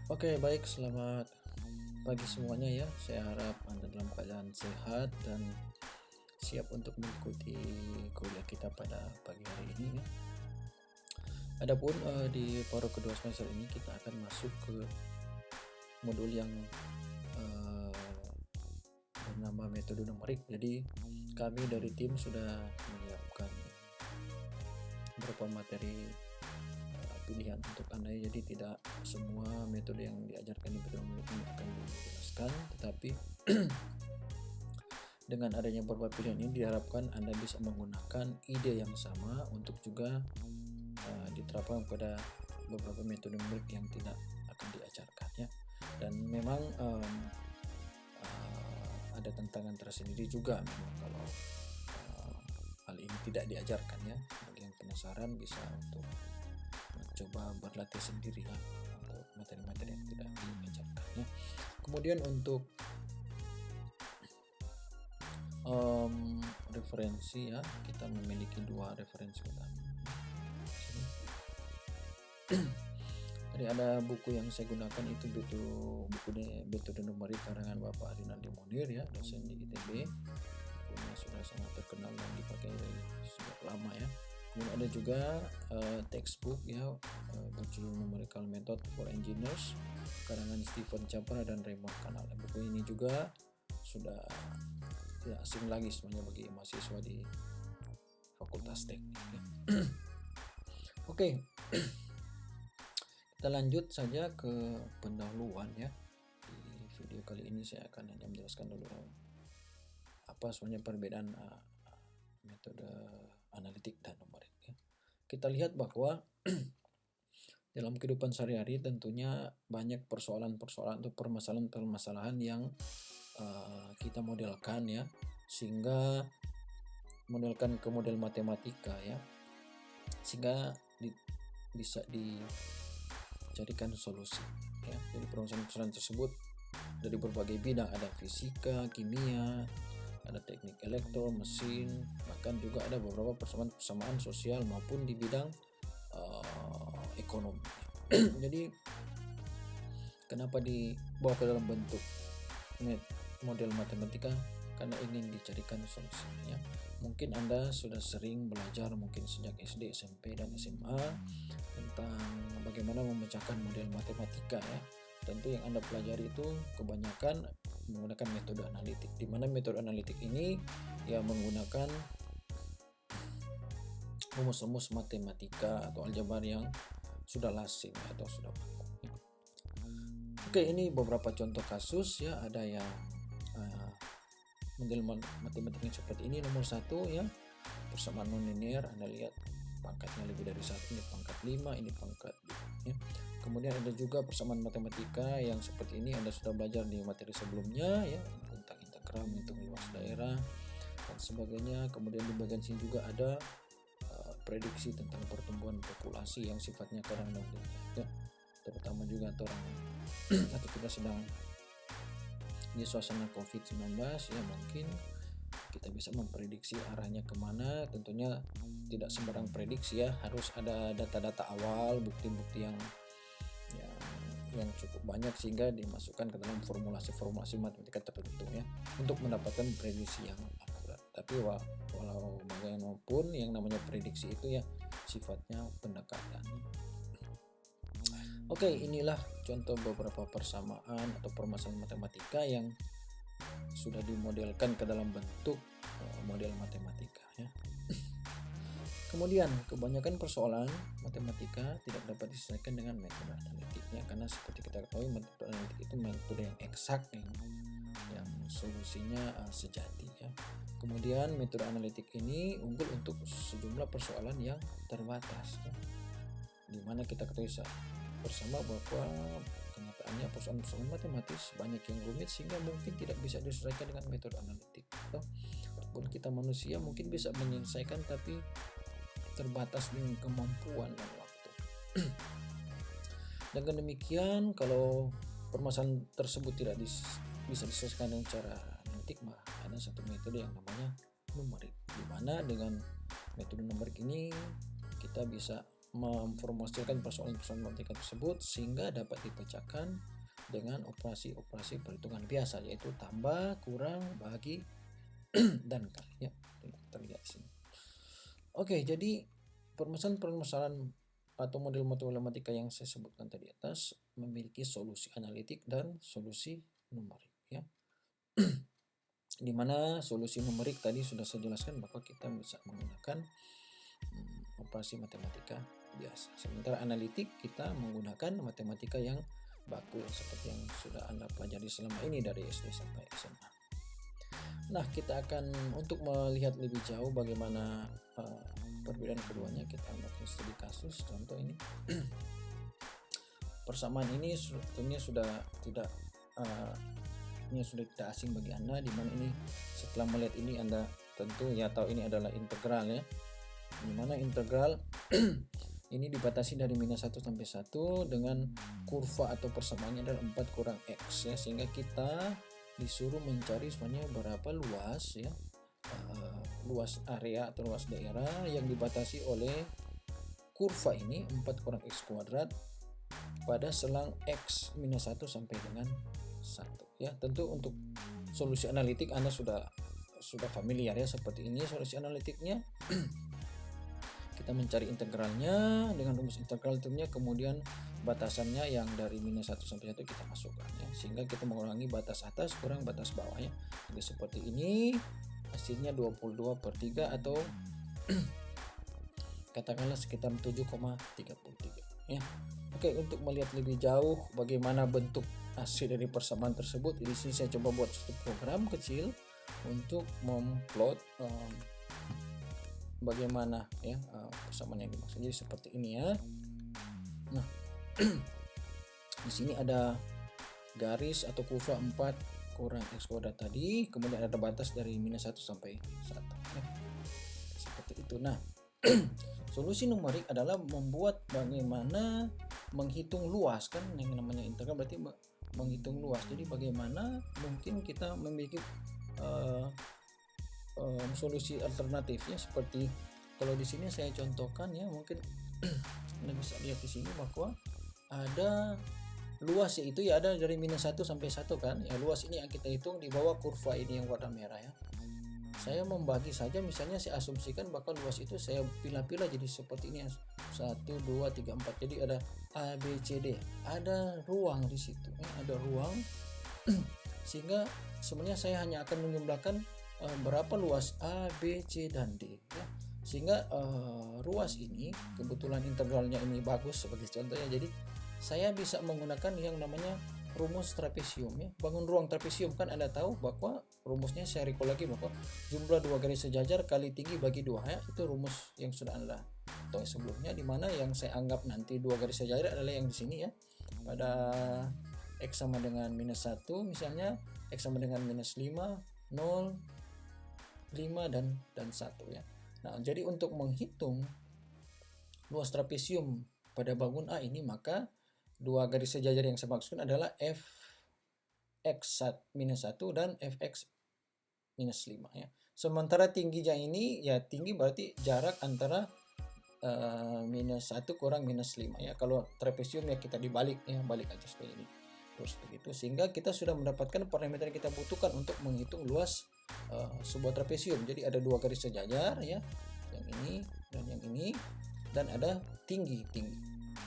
Oke, baik, selamat pagi semuanya ya. Saya harap Anda dalam keadaan sehat dan siap untuk mengikuti kuliah kita pada pagi hari ini ya. Adapun di paruh kedua semester ini kita akan masuk ke modul yang eh, bernama metode numerik. Jadi kami dari tim sudah menyiapkan beberapa materi pilihan untuk Anda, jadi tidak semua metode yang diajarkan di metode numerik ini akan dijelaskan, tetapi dengan adanya beberapa pilihan ini diharapkan Anda bisa menggunakan ide yang sama untuk juga diterapkan pada beberapa metode numerik yang tidak akan diajarkan ya. Dan memang ada tantangan tersendiri juga memang kalau hal ini tidak diajarkan ya. Bagi yang penasaran bisa untuk mencoba berlatih sendiri ya untuk materi-materi yang tidak diajarkan ya. Kemudian untuk referensi ya, kita memiliki dua referensi utama. Tadi ada buku yang saya gunakan itu buku metode numerik karangan Bapak Rinaldi Munir ya, dosen di ITB. Bukunya sudah sangat terkenal dan dipakai sejak lama ya. Kemudian ada juga textbook ya, berjudul Numerical Method for Engineers karangan Stephen Chapra dan Raymond Canal. Buku ini juga sudah tidak asing lagi sebenarnya bagi mahasiswa di Fakultas Teknik ya. Oke. Kita lanjut saja ke pendahuluan ya. Di video kali ini saya akan hanya menjelaskan dulu apa sebenarnya perbedaan metode analitik dan numerik ya. Kita lihat bahwa dalam kehidupan sehari-hari tentunya banyak persoalan-persoalan atau permasalahan-permasalahan yang kita modelkan ya, sehingga modelkan ke model matematika ya, sehingga bisa dicarikan solusi ya. Jadi permasalahan tersebut dari berbagai bidang, ada fisika, kimia, ada teknik elektro, mesin, bahkan juga ada beberapa persamaan sosial maupun di bidang ekonomi. Jadi kenapa dibawa ke dalam bentuk model matematika? Karena ingin dicarikan solusinya. Mungkin Anda sudah sering belajar mungkin sejak SD, SMP, dan SMA tentang bagaimana memecahkan model matematika ya. Tentu yang Anda pelajari itu kebanyakan menggunakan metode analitik, di mana metode analitik ini ya menggunakan rumus-rumus matematika atau aljabar yang sudah lazim atau sudah baku. Oke, ini beberapa contoh kasus ya. Ada yang model matematika seperti ini. Nomor 1 ya, persamaan non-linear. Anda lihat pangkatnya lebih dari 1, ini pangkat 5, ini pangkat 2 ya. Kemudian ada juga persamaan matematika yang seperti ini, Anda sudah belajar di materi sebelumnya ya, tentang integral, menghitung luas daerah dan sebagainya. Kemudian di bagian sini juga ada prediksi tentang pertumbuhan populasi yang sifatnya kadang ya, terutama juga orang atau kita sedang di suasana COVID-19 ya, mungkin kita bisa memprediksi arahnya kemana. Tentunya tidak sembarang prediksi ya, harus ada data-data awal, bukti-bukti yang cukup banyak sehingga dimasukkan ke dalam formulasi matematika tertentu ya, untuk mendapatkan prediksi yang akurat. Tapi walau bagaimanapun yang namanya prediksi itu ya sifatnya pendekatan. Oke, inilah contoh beberapa persamaan atau permasalahan matematika yang sudah dimodelkan ke dalam bentuk model matematika ya. Kemudian kebanyakan persoalan matematika tidak dapat diselesaikan dengan metode analitiknya, karena seperti kita ketahui metode analitik itu metode yang eksak, yang solusinya sejati ya. Kemudian metode analitik ini unggul untuk sejumlah persoalan yang terbatas ya, dimana kita ketahui bersama bahwa kenyataannya persoalan-persoalan matematis banyak yang rumit sehingga mungkin tidak bisa diselesaikan dengan metode analitik. Walaupun kita manusia mungkin bisa menyelesaikan, tapi terbatas dengan kemampuan dan waktu. Dengan demikian, kalau permasalahan tersebut tidak bisa diselesaikan dengan cara analitik, maka ada satu metode yang namanya numerik, di mana dengan metode numerik ini kita bisa memformulasikan persoalan-persoalan matematika tersebut sehingga dapat dipecahkan dengan operasi-operasi perhitungan biasa, yaitu tambah, kurang, bagi, dan kali ya. Terlihat di sini. Oke, jadi permasalahan-permasalahan atau model matematika yang saya sebutkan tadi atas memiliki solusi analitik dan solusi numerik ya. Di mana solusi numerik tadi sudah saya jelaskan bahwa kita bisa menggunakan operasi matematika biasa. Sementara analitik kita menggunakan matematika yang baku seperti yang sudah Anda pelajari selama ini dari SD sampai SMA. Nah, kita akan untuk melihat lebih jauh bagaimana perbedaan keduanya, kita ambil studi kasus. Contoh ini persamaan ini sebetulnya sudah tidak asing bagi Anda, di mana ini setelah melihat ini Anda tentu ya tahu ini adalah integral ya, di mana integral ini dibatasi dari minus 1 sampai 1 dengan kurva atau persamaannya adalah 4 kurang X ya, sehingga kita disuruh mencari sebenarnya berapa luas ya, luas area atau luas daerah yang dibatasi oleh kurva ini 4 kurang X kuadrat pada selang X minus 1 sampai dengan 1 ya. Tentu untuk solusi analitik Anda sudah familiar ya, seperti ini solusi analitiknya. Kita mencari integralnya dengan rumus integral tentunya, kemudian batasannya yang dari minus 1 sampai 1 kita masukkan ya, sehingga kita mengurangi batas atas kurang batas bawah ya. Jadi seperti ini hasilnya 22/3 atau katakanlah sekitar 7,33 ya. Oke, untuk melihat lebih jauh bagaimana bentuk hasil dari persamaan tersebut, di sini saya coba buat satu program kecil untuk memplot bagaimana ya persamaan yang dimaksud. Jadi seperti ini ya. Nah, di sini ada garis atau kurva 4 kurang X kuadrat tadi, kemudian ada batas dari minus 1 sampai 1 ya. Seperti itu. Nah, solusi numerik adalah membuat bagaimana menghitung luas, kan yang namanya integral berarti menghitung luas. Jadi bagaimana mungkin kita memiliki solusi alternatifnya, seperti kalau di sini saya contohkan ya, mungkin Anda bisa lihat di sini bahwa ada luas, yaitu ya ada dari minus 1 sampai 1 kan ya. Luas ini yang kita hitung di bawah kurva ini yang warna merah ya. Saya membagi saja, misalnya saya asumsikan bahwa luas itu saya pilah-pilah jadi seperti ini ya, 1, 2, 3, 4. Jadi ada A, B, C, D, ada ruang di situ ya, ada ruang sehingga sebenarnya saya hanya akan menjumlahkan berapa luas A, B, C, dan D ya. Sehingga ruas ini kebetulan integralnya ini bagus sebagai contohnya, jadi saya bisa menggunakan yang namanya rumus trapesium ya. Bangun ruang trapesium kan Anda tahu bahwa rumusnya, saya recall lagi bahwa jumlah dua garis sejajar kali tinggi bagi 2 ya. Itu rumus yang sudah Anda tahu sebelumnya, di mana yang saya anggap nanti dua garis sejajar adalah yang di sini ya. Pada X sama dengan minus 1 misalnya, X sama dengan minus 5, 0, 5 dan 1 ya. Nah, jadi untuk menghitung luas trapesium pada bangun A ini, maka dua garis sejajar yang saya maksudkan adalah fx minus 1 dan fx minus 5 ya. Sementara tingginya ini ya, tinggi berarti jarak antara minus 1 kurang minus 5 ya. Kalau trapesium ya kita dibalik ya, balik aja seperti ini. Terus begitu, sehingga kita sudah mendapatkan parameter yang kita butuhkan untuk menghitung luas sebuah trapesium. Jadi ada dua garis sejajar ya, yang ini dan yang ini, dan ada tinggi.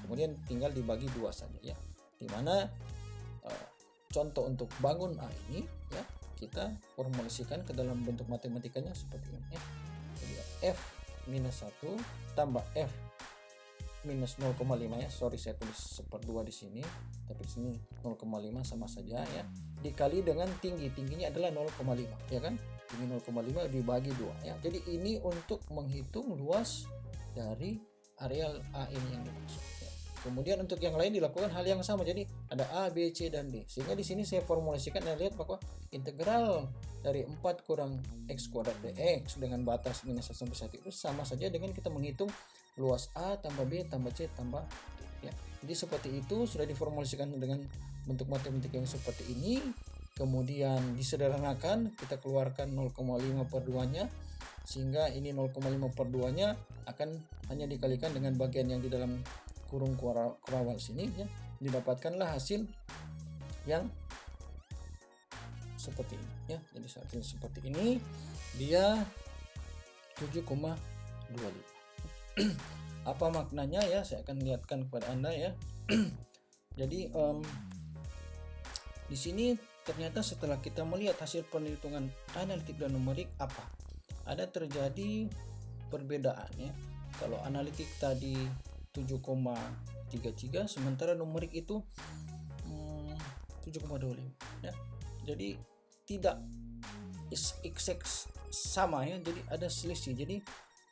Kemudian tinggal dibagi 2 saja ya. Dimana contoh untuk bangun A ini ya, kita formulasikan ke dalam bentuk matematikanya seperti ini ya. Jadi F minus 1 tambah F minus 0,5 ya. Sorry saya tulis 1/2 di sini, tapi di sini 0,5 sama saja ya. Dikali dengan tingginya adalah 0,5 ya kan. Tinggi 0,5 dibagi 2 ya. Jadi ini untuk menghitung luas dari areal A ini yang dimaksud ya. Kemudian untuk yang lain dilakukan hal yang sama. Jadi ada A, B, C, dan D. Sehingga di sini saya formulasikan dan lihat bahwa integral dari 4 kurang X kuadrat dx dengan batas minus 1 sampai 1 itu sama saja dengan kita menghitung luas A tambah B tambah C tambah D ya. Jadi seperti itu sudah diformulasikan dengan bentuk matematika yang seperti ini. Kemudian disederhanakan, kita keluarkan 0,5/2-nya sehingga ini 0,5/2 nya akan hanya dikalikan dengan bagian yang di dalam kurung kurawal sini ya, didapatkanlah hasil yang seperti ini ya. Jadi hasil seperti ini dia 7,25. Apa maknanya ya, saya akan lihatkan kepada Anda ya. Jadi di sini ternyata setelah kita melihat hasil perhitungan analitik dan numerik, apa? Ada terjadi perbedaan ya. Kalau analitik tadi 7,33, sementara numerik itu 7,25 ya. Jadi tidak exact sama ya, jadi ada selisih. Jadi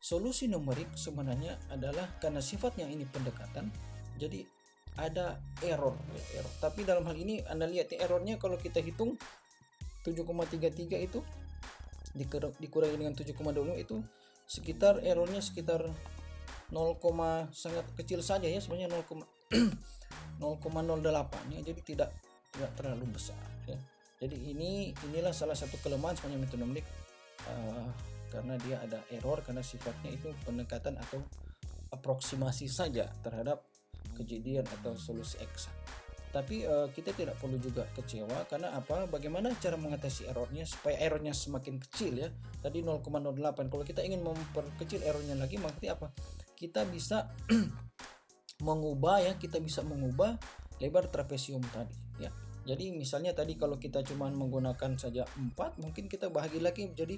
solusi numerik sebenarnya adalah karena sifatnya ini pendekatan, jadi ada error ya, error. Tapi dalam hal ini Anda lihat ya, errornya kalau kita hitung 7,33 itu dikurangi dengan 7,25 itu sekitar errornya sekitar 0, sangat kecil saja ya, sebenarnya 0,08 ya, jadi tidak terlalu besar ya. Jadi inilah salah satu kelemahan sebenarnya metode numerik, karena dia ada error karena sifatnya itu pendekatan atau aproksimasi saja terhadap kejadian atau solusi eksak. Tapi kita tidak perlu juga kecewa, karena apa? Bagaimana cara mengatasi errornya supaya errornya semakin kecil ya. Tadi 0,08, kalau kita ingin memperkecil errornya lagi, makanya apa? Kita bisa mengubah lebar trapesium tadi ya. Jadi misalnya tadi kalau kita cuma menggunakan saja 4, mungkin kita bahagi lagi jadi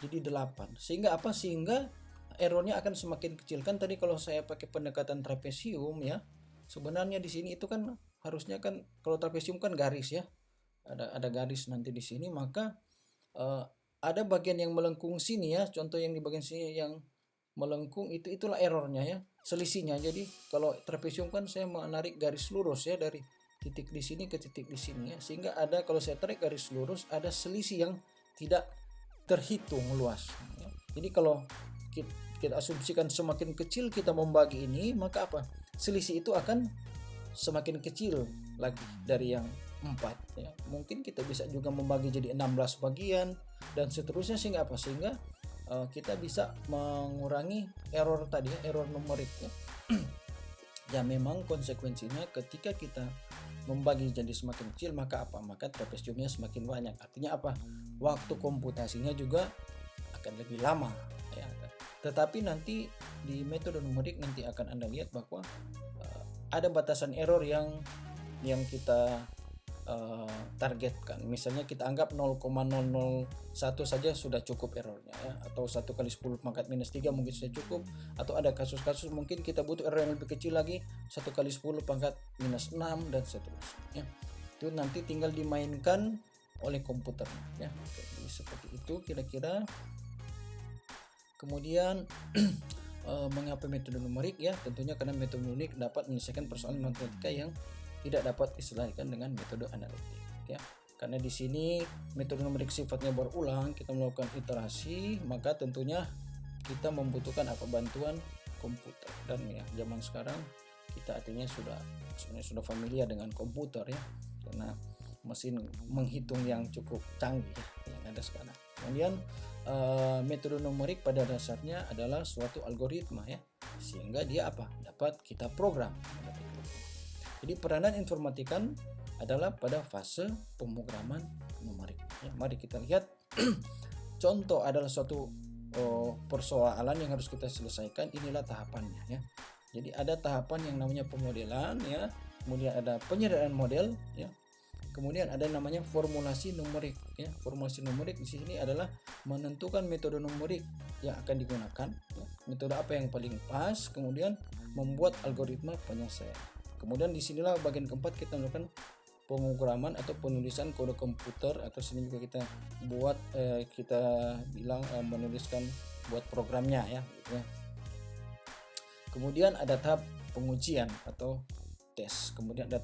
8. Sehingga apa? Sehingga errornya akan semakin kecil. Kan tadi kalau saya pakai pendekatan trapesium ya, sebenarnya di sini itu kan harusnya kan kalau trapesium kan garis ya. Ada garis nanti di sini, maka ada bagian yang melengkung sini ya. Contoh yang di bagian sini yang melengkung itulah errornya ya, selisihnya. Jadi kalau trapesium kan saya menarik garis lurus ya dari titik di sini ke titik di sini ya, sehingga ada, kalau saya tarik garis lurus, ada selisih yang tidak terhitung luas ya. Jadi kalau kita asumsikan semakin kecil kita membagi ini, maka apa? Selisih itu akan semakin kecil lagi dari yang 4 ya. Mungkin kita bisa juga membagi jadi 16 bagian dan seterusnya, sehingga apa? Sehingga kita bisa mengurangi error tadi ya, error numerik ya. Ya memang konsekuensinya ketika kita membagi jadi semakin kecil, maka apa? Maka trapesiumnya semakin banyak. Artinya apa? Waktu komputasinya juga akan lebih lama ya. Tetapi nanti di metode numerik nanti akan Anda lihat bahwa ada batasan error yang kita targetkan. Misalnya kita anggap 0,001 saja sudah cukup errornya ya, atau 1 kali 10 pangkat minus 3 mungkin sudah cukup, atau ada kasus-kasus mungkin kita butuh error yang lebih kecil lagi, 1 kali 10 pangkat minus 6 dan seterusnya ya. Itu nanti tinggal dimainkan oleh komputer ya. Jadi seperti itu kira-kira. Kemudian mengapa metode numerik ya? Tentunya karena metode numerik dapat menyelesaikan persoalan matematika yang tidak dapat diselesaikan dengan metode analitik ya. Karena di sini metode numerik sifatnya berulang, kita melakukan iterasi, maka tentunya kita membutuhkan apa? Bantuan komputer. Dan ya zaman sekarang kita artinya sebenarnya sudah familiar dengan komputer ya, karena mesin menghitung yang cukup canggih ya, yang ada sekarang. Kemudian metode numerik pada dasarnya adalah suatu algoritma ya, sehingga dia apa? Dapat kita program. Jadi peranan informatika adalah pada fase pemrograman numerik ya. Mari kita lihat contoh adalah suatu persoalan yang harus kita selesaikan. Inilah tahapannya ya. Jadi ada tahapan yang namanya pemodelan ya, kemudian ada penyederhanaan model ya, kemudian ada namanya formulasi numerik ya. Formulasi numerik di sini adalah menentukan metode numerik yang akan digunakan ya, metode apa yang paling pas, kemudian membuat algoritma penyelesaian. Kemudian disinilah bagian keempat kita melakukan pemrograman atau penulisan kode komputer, atau sini juga kita buat kita bilang menuliskan buat programnya ya gitu ya. Kemudian ada tahap pengujian atau tes, kemudian ada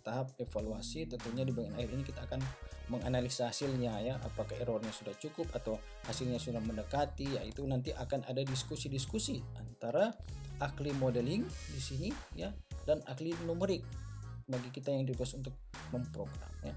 tahap evaluasi. Tentunya di bagian akhir ini kita akan menganalisa hasilnya ya, apakah errornya sudah cukup atau hasilnya sudah mendekati. Yaitu nanti akan ada diskusi-diskusi antara ahli modeling di sini ya dan ahli numerik bagi kita yang ditugas untuk memprogram ya.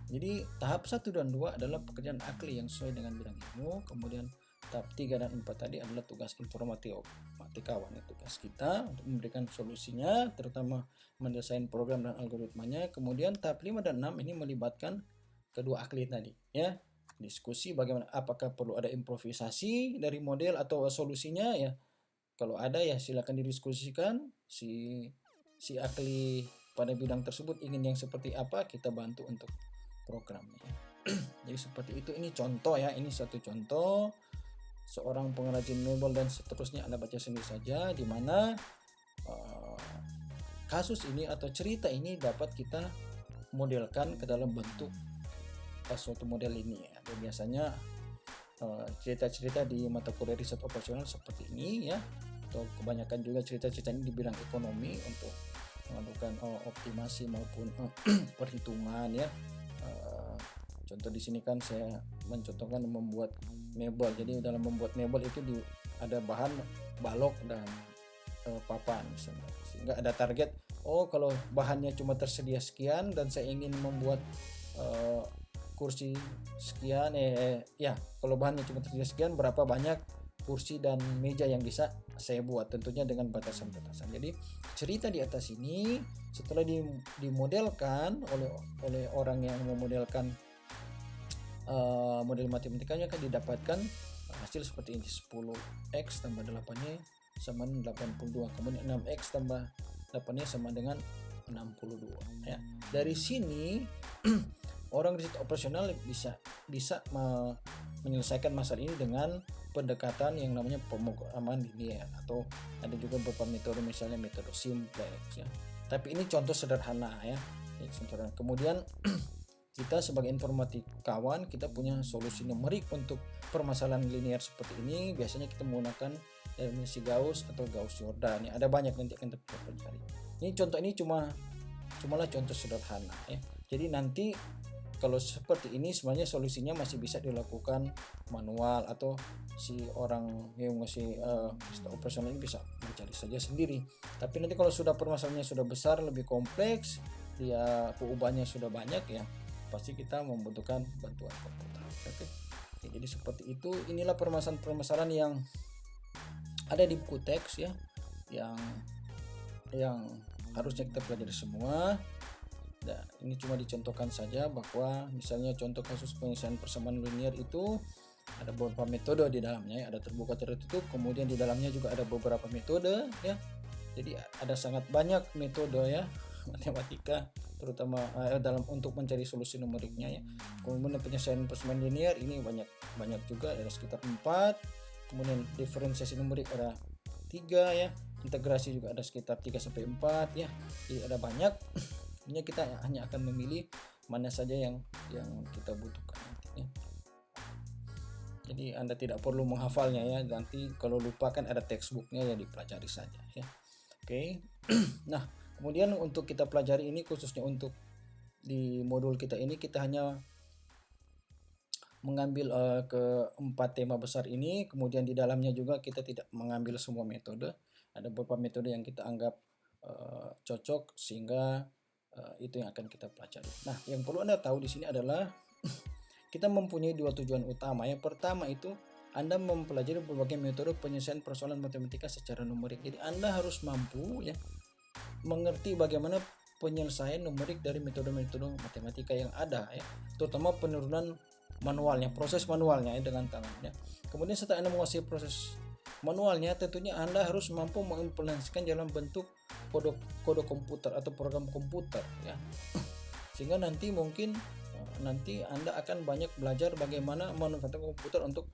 Jadi tahap 1 dan 2 adalah pekerjaan ahli yang sesuai dengan bidang ilmu. Kemudian tahap 3 dan 4 tadi adalah tugas informatikawan, tugas kita untuk memberikan solusinya, terutama mendesain program dan algoritmanya. Kemudian tahap 5 dan 6 ini melibatkan kedua ahli tadi ya. Diskusi bagaimana, apakah perlu ada improvisasi dari model atau solusinya ya. Kalau ada ya silakan didiskusikan, si ahli pada bidang tersebut ingin yang seperti apa, kita bantu untuk programnya. Jadi seperti itu, ini contoh ya, ini satu contoh seorang pengrajin mebel dan seterusnya. Anda baca sendiri saja di mana kasus ini atau cerita ini dapat kita modelkan ke dalam bentuk suatu model ini ya. Dan biasanya cerita-cerita di mata kuliah riset operasional seperti ini ya, atau kebanyakan juga cerita-cerita ini di bidang ekonomi untuk melakukan optimasi maupun perhitungan ya. Contoh di sini kan saya mencontohkan membuat mebel. Jadi dalam membuat mebel itu ada bahan balok dan papan misalnya, sehingga ada target. Kalau bahannya cuma tersedia sekian dan saya ingin membuat kursi sekian, kalau bahannya cuma tersedia sekian, berapa banyak kursi dan meja yang bisa saya buat, tentunya dengan batasan-batasan. Jadi cerita di atas ini setelah dimodelkan oleh orang yang memodelkan model matematikanya, akan didapatkan hasil seperti ini. 10x tambah 8-nya sama 82, kemudian 6x tambah 8-nya sama dengan 62 ya. Dari sini orang riset operasional bisa menyelesaikan masalah ini dengan pendekatan yang namanya pemrograman linear, atau ada juga beberapa metode, misalnya metode simplex ya. Tapi ini contoh sederhana ya. Kemudian kita sebagai informatikawan, kita punya solusi numerik untuk permasalahan linear seperti ini. Biasanya kita menggunakan definisi Gauss atau Gauss-Jordan ya. Ada banyak, nanti akan kita pelajari. Ini contoh ini cumalah contoh sederhana ya. Jadi nanti kalau seperti ini sebenarnya solusinya masih bisa dilakukan manual, atau si orang yang ngasih operasional ini bisa mencari saja sendiri. Tapi nanti kalau sudah permasalahannya sudah besar, lebih kompleks, dia perubahannya sudah banyak ya, pasti kita membutuhkan bantuan komputer. Oke. Jadi seperti itu. Inilah permasalahan-permasalahan yang ada di buku teks ya, yang harusnya kita pelajari semua. Nah, ini cuma dicontohkan saja bahwa misalnya contoh kasus penyelesaian persamaan linear itu ada beberapa metode di dalamnya ya, ada terbuka, tertutup, kemudian di dalamnya juga ada beberapa metode ya. Jadi ada sangat banyak metode ya matematika, terutama dalam untuk mencari solusi numeriknya ya. Kemudian penyelesaian persamaan linear ini banyak juga, ada sekitar 4. Kemudian diferensiasi numerik ada 3 ya. Integrasi juga ada sekitar 3 sampai 4 ya. Jadi ada banyak. Ini kita hanya akan memilih mana saja yang kita butuhkan nantinya. Jadi Anda tidak perlu menghafalnya ya. Nanti kalau lupa kan ada textbooknya, ya dipelajari saja ya. Oke. Nah, kemudian untuk kita pelajari ini, khususnya untuk di modul kita ini, kita hanya mengambil ke-4 tema besar ini. Kemudian di dalamnya juga kita tidak mengambil semua metode. Ada beberapa metode yang kita anggap cocok, sehingga itu yang akan kita pelajari. Nah, yang perlu Anda tahu di sini adalah kita mempunyai 2 tujuan utama. Yang pertama itu Anda mempelajari berbagai metode penyelesaian persoalan matematika secara numerik. Jadi Anda harus mampu ya mengerti bagaimana penyelesaian numerik dari metode-metode matematika yang ada ya, terutama penurunan manualnya, proses manualnya ya, dengan tangannya. Kemudian setelah Anda menguasai proses manualnya, tentunya Anda harus mampu mengimplementasikan dalam bentuk kode komputer atau program komputer ya. Sehingga nanti Anda akan banyak belajar bagaimana memanfaatkan komputer untuk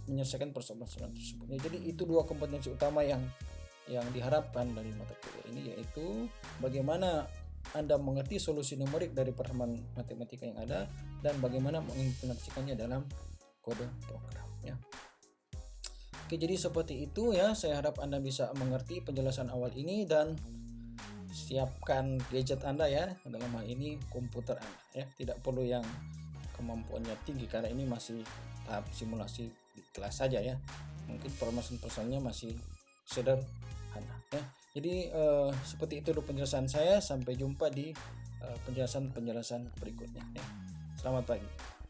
menyelesaikan persoalan tersebut. Jadi itu 2 kompetensi utama yang diharapkan dari mata kuliah ini, yaitu bagaimana Anda mengerti solusi numerik dari persamaan matematika yang ada, dan bagaimana mengimplementasikannya dalam kode program ya. Oke, jadi seperti itu ya. Saya harap Anda bisa mengerti penjelasan awal ini, dan siapkan gadget Anda ya, dalam hal ini komputer Anda ya. Tidak perlu yang kemampuannya tinggi, karena ini masih tahap simulasi di kelas saja ya. Mungkin permasalahan-permasalahannya masih sederhana ya. Jadi seperti itu dulu penjelasan saya. Sampai jumpa di penjelasan-penjelasan berikutnya ya. Selamat pagi.